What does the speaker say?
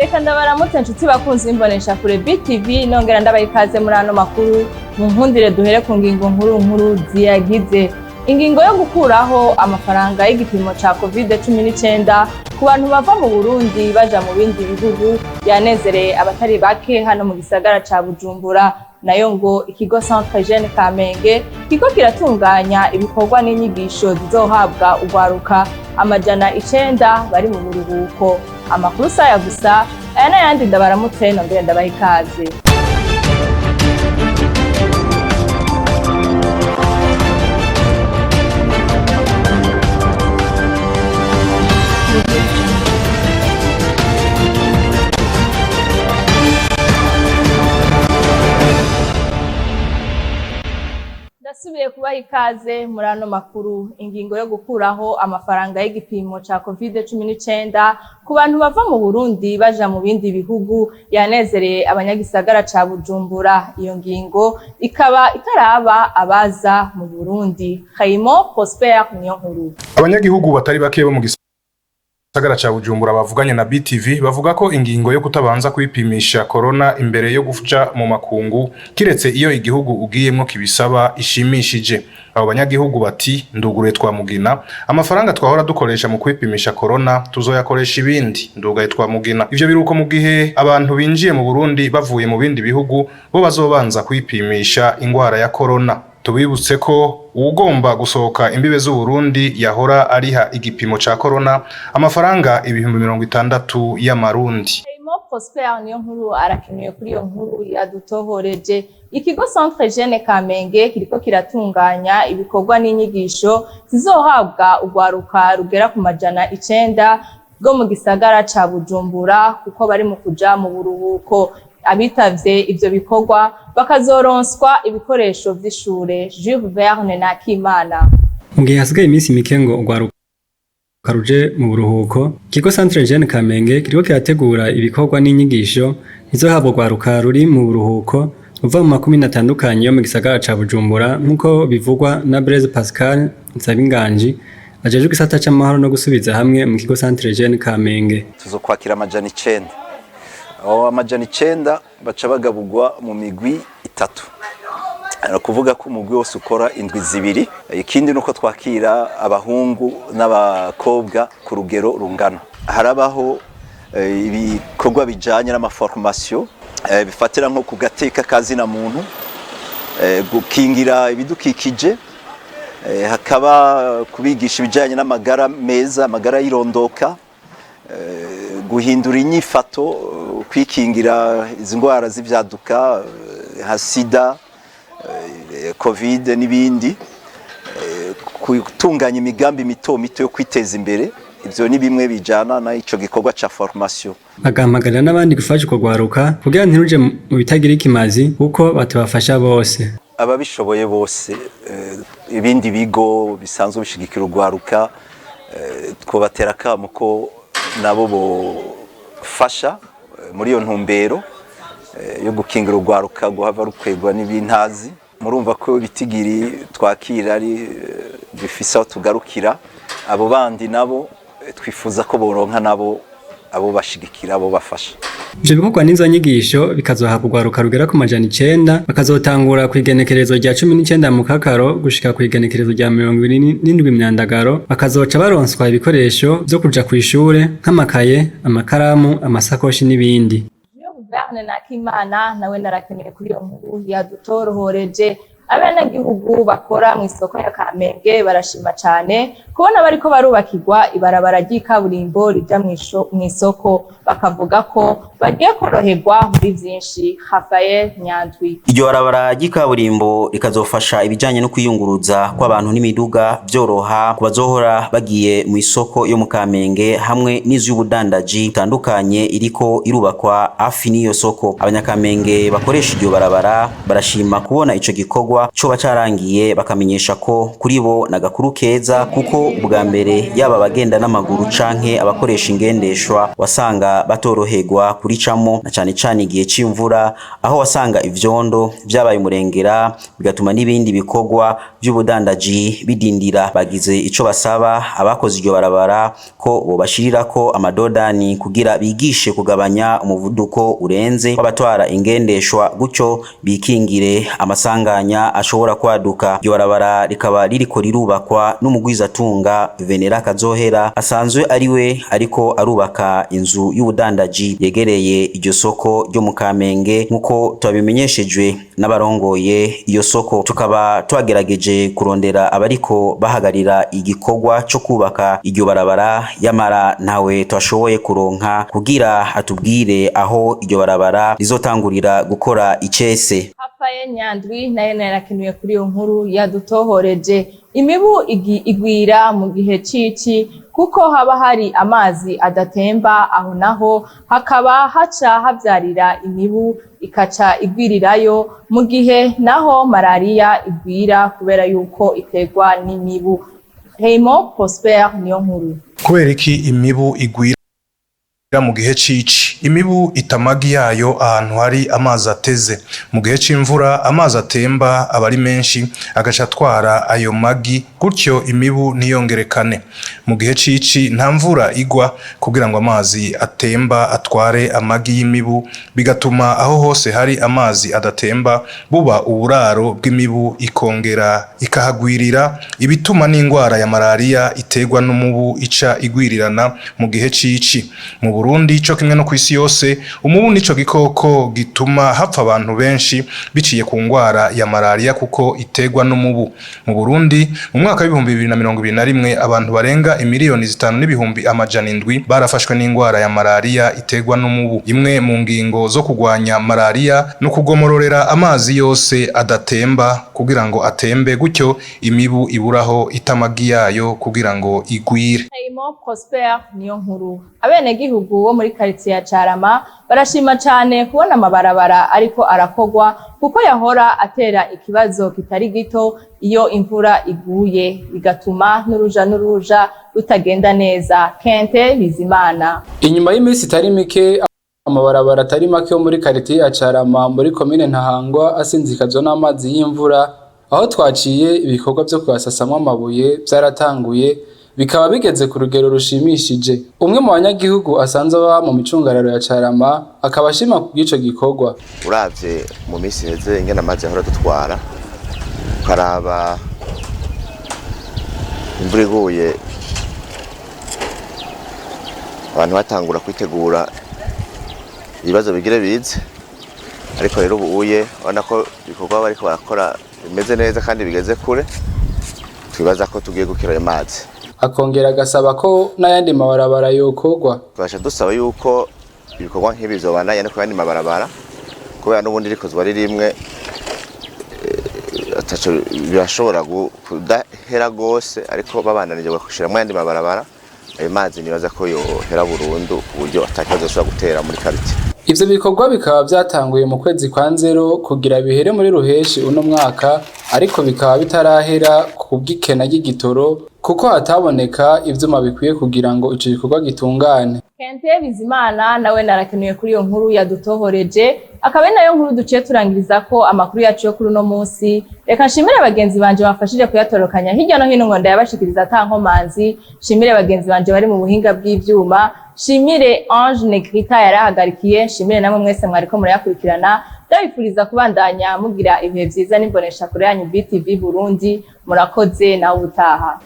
Reka ndabaramutse nshuti bakunzi b'imbonesha kure BTV nongera ndabaha ikaze muri ano makuru mu nkundire duhere ku ngingo nkuru ziyagize. Ingingo yo gukuraho amafaranga y'igipimo ca COVID-19 ku bantu bava mu Burundi baja mu bindi bihugu yanezereye abatari bake hano mu gisagara ca Bujumbura. Nayo ngo ikigo Centre Jeune Kamenge kiko kiratunganya ibikorwa n'inyigisho zizohabwa ugwaruka amajana 9 bari mu buruhuko. Amakuru saya gusa aya n'ayandi ndabaramutse nongera ndabaha ikaze. Ndasubiye kubaha ikaze muri ano makuru. Ingingo yo gukuraho amafaranga y'igipimo ca COVID-19 ku bantu bava mu Burundi baja mu bindi bihugu yanezereye abanyagisagara ca Bujumbura. Iyo ngingo ikaba itaraba abaza mu Burundi. Khaimo Prosper Niyonkuru. Abanyagihugu batari bake bo mu gisagara ca Bujumbura bavuganye na BTV bavuga ko ingingo yo kutabanza kwipimisha corona imbere yo gufuca mu makungu kiretse iyo igihugu ugiyemwo kibisaba ishimishije. Abo banyagihugu bati nduguruye twamugina amafaranga twahora dukoresha mu kwipimisha corona tuzoyakoresha ibindi ndugaye twamugina. Ivyo biruko mu gihe abantu binjiye mu Burundi bavuye mu bindi bihugu bo bazobanza kwipimisha ingwara ya corona. Tubibutse ko ugomba gusohoka imbibe z'u Burundi yahora ariha igipimo ca corona amafaranga 60 y'amarundi. Khaimo Prosper Niyonkuru arakenuye kuri iyo nkuru yadutohoreje. Ikigo Centre Jeune Kamenge kiriko kiratunganya ibikorwa n'inyigisho zizohabwa ugwaruka rugera ku majana 9 bwo mu gisagara ca Bujumbura kuko bari mu kuja mu buruhuko. Abitavye ivyo bikorwa bakazoronswa ibikoresho vy'ishure. Jules Verne na Kimana. Ngiye hasigaye iminsi mike ngo ugwaruka ruje mu buruhuko, ikigo Centre Jeune Kamenge kiriko kirategura ibikorwa n'inyigisho izohabwa ugwaruka ruri mu buruhuko uva mu makomine atandukanye yo mu gisagara ca Bujumbura nk'uko bivugwa na Blaise Pascal Nsabinganji ajejwe igisata c'amahoro no gusubiza hamwe mu kigo Centre Jeune Kamenge. Tuzokwakira amajana 9. Aho amajana 9 baca bagabugwa mu migwi 3. Kuvuga ko umugwi wose ukora indwi zibiri. Ikindi nuko twakira abahungu n'abakobwa ku rugero rungana. Harabaho ibikorwa bijanye n'amaformation bifatira nko kugateka kazi na muntu, gukingira ibidukikije, hakaba kubigisha ibijanye n'amagara meza, amagara yirondoka, guhindura inyifato, kwikingira izi ngwara z'ivyaduka nka sida, covid n'ibindi, gutunganya imigambi mito yo kwiteza imbere. Ivyo ni bimwe bijana na ico gikorwa ca formation. Bagahamagarira n'abandi gufasha uko gwaruka kugira ntiruje mu bitagira ikimazi kuko batubafasha bose. Ababishoboye bose ibindi bigo bisanzwe bishigikira ugwaruka twobatera kamo ko nabo bofasha muri iyo ntumbero yo gukingira ugwaruka guhava rukwegwa n'ibintazi. Murumva ko bitigiri twakira ari bifisa aho tugarukira. Abo bandi nabo twifuza ko boronka nabo abo bashigikira abo bafasha. Ivyo bikorwa n'izo nyigisho bikazohabwa ugwaruka rugera ku majana 9 bakazotangura ku igenekerezo rya 19 mu Kakaro gushika ku igenekerezo rya 27 Myandagaro. Bakazoca baronswa ibikoresho vyo kuja kw'ishure nk'amakaye, amakaramu, amasakoshi n'ibindi. Verne na Kimana nawe narakeneye kuri iyo nkuru yadutorohoreje. Abanyagihugu bakora mu isoko ya Kamenge barashima cyane kubona bariko barubakirwa ibarabara ry'ikaburimbo rija mu isoko, bakavuga ko bagiye koroherwa muri vyinshi. Rafael Nyandwi. Iryo barabara ry'ikaburimbo rikazofasha ibijanye no kwiyunguruza kw'abantu n'imiduga byoroha kubazohora bagiye mu isoko yo mu Kamenge hamwe n'iz'ubudandaji itandukanye iriko irubakwa hafi n'iyo soko. Abanyakamenge bakoresha iryo barabara barashima kubona ico gikorwa gikorwa coba carangiye bakamenyesha ko kuri bo nagakuru keza kuko ubwa mbere yaba bagenda n'amaguru canke abakoresha ingendeshwa wasanga batoroherwa kuricamo na cane cane igihe c'imvura aho wasanga ivyondo vyabaye umurengera bigatuma n'ibindi bikorwa by'ubudandaji bidindira. Bagize ico basaba abakoze iryo barabara ko bobashirirako amadodani kugira bigishe kugabanya umuvuduko urenze w'abatwara ingendeshwa gutyo bikingire amasanganya ashobora kwaduka. Iryo barabara rikaba ririko rirubakwa n'umugwizatunga Venera Kazohera asanzwe ariwe ariko arubaka inzu y'ubudandaji yegereye iryo soko ryo mu Kamenge nkuko twabimenyeshejwe n'abarongoye iyo soko. Tukaba twagerageje kurondera abariko bahagarira igikorwa cyo kubaka iryo barabara yamara ntawe twashoboye kuronka kugira atubwire aho iryo barabara rizotangurira gukora icese. Rafael Nyandwi naye narakenuye kuri iyo nkuru yadutohoreje. Imibu igwira mu gihe cici kuko haba hari amazi adatemba, aho naho hakaba haca havyarira imibu ikaca igwirirayo, mu gihe naho malaria igwira kubera yuko iterwa n'imibu. Raymond Prosper niyo nkuru. Kubera iki imibu igwira mu gihe cici? Imibu itamagi yayo ahantu hari amazi ateze. Mu gihe c'imvura amazi atemba aba ari menshi agaca atwara ayo magi, gutyo imibu ntiyongerekane. Mu gihe cici nta mvura igwa kugira ngo amazi atemba atware amagi y'imibu, bigatuma aho hose hari amazi adatemba buba uburaro bw'imibu, ikongera ikahagwirira, ibituma n'ingwara ya malaria iterwa n'umubu ica igwirirana mu gihe cici. Mu Burundi cyo kimwe no kwisi yose umubu nico gikoko gituma hapfa abantu benshi biciye ku ngwara ya malaria kuko iterwa n'umubu. Mu Burundi mu mwaka wa 2021 abantu barenga imiliyoni 5,700 barafashwe n'ingwara ya malaria iterwa n'umubu. Imwe mu ngingo zo kugwanya malaria no kugomororera amazi yose adatemba kugira ngo atembe, gutyo imibu iburaho itamagi yayo kugira ngo igwire. Raymond Prosper niyo nkuru. Abenegihugu bo muri quartier ya Carama barashima cyane kubona amabarabara ariko arakogwa kuko yahora atera ikibazo kitari gito iyo imvura iguye, bigatuma n'uruja rutagenda neza. Kente Bizimana. Inyuma y'iminsi itari mike amabarabara atari make yo muri quartier ya Carama muri commune Ntahangwa asinzikazwa n'amazi y'imvura, aho twaciye ibikorwa byo kuyasasamwa amabuye byaratanguye bikaba bigeze ku rugero rushimishije. Umwe mu banyagihugu asanzwe aba mu micungararo ya Carama akaba ashima ku bw'ico gikorwa. Uravye mu minsi heze ingene amazi yahora dutwara, ukaraba imvura iguye abantu batangura kwitegura ibibazo bigire bize, ariko rero ubuye ubona ko ibikorwa bariko barakora bimeze neza kandi bigeze kure, twibaza ko tugiye gukira ayo mazi. Akongera agasaba ko n'ayandi mabarabara yokorwa. Twasha dusaba yuko ibikorwa nk'ibi bizobandanya no ku yandi mabarabara kubera n'ubundi rikozwe ari rimwe, ataco birashobora kudahera gose, ariko babandanije bakushiramo ayandi mabarabara ayo mazi nibaza ko yohera burundu ku buryo atakibazo ashobora gutera muri quartier. Ivyo bikorwa bikaba byatanguye mu kwezi kwa Nzero kugira bihere muri Ruheshi uno mwaka, ariko bikaba bitarahera ku bw'ikena ry'igitoro kuko hataboneka ivyuma bikwiye kugira ngo ico gikorwa gitungane. Kente Bizimana nawe narakenuye kuri iyo nkuru yadutohoreje, akaba nayo nkuru duciye turangiriza ko amakuru yacu yo kuri uno munsi. Reka nshimire abagenzi banje bafashije kuyatorokanya hirya no hino ngo ndayabashikiriza atankomanzi. Nshimire abagenzi banje bari mu buhinga bw'ivyuma, nshimire Ange Negrita yarahagarikiye, nshimire namwe mwese mwariko murayakurikirana. Ndabifuriza kubandanya mugira ibihe vyiza n'imbonesha kure yanyu BTV Burundi. Murakoze nawe utaha.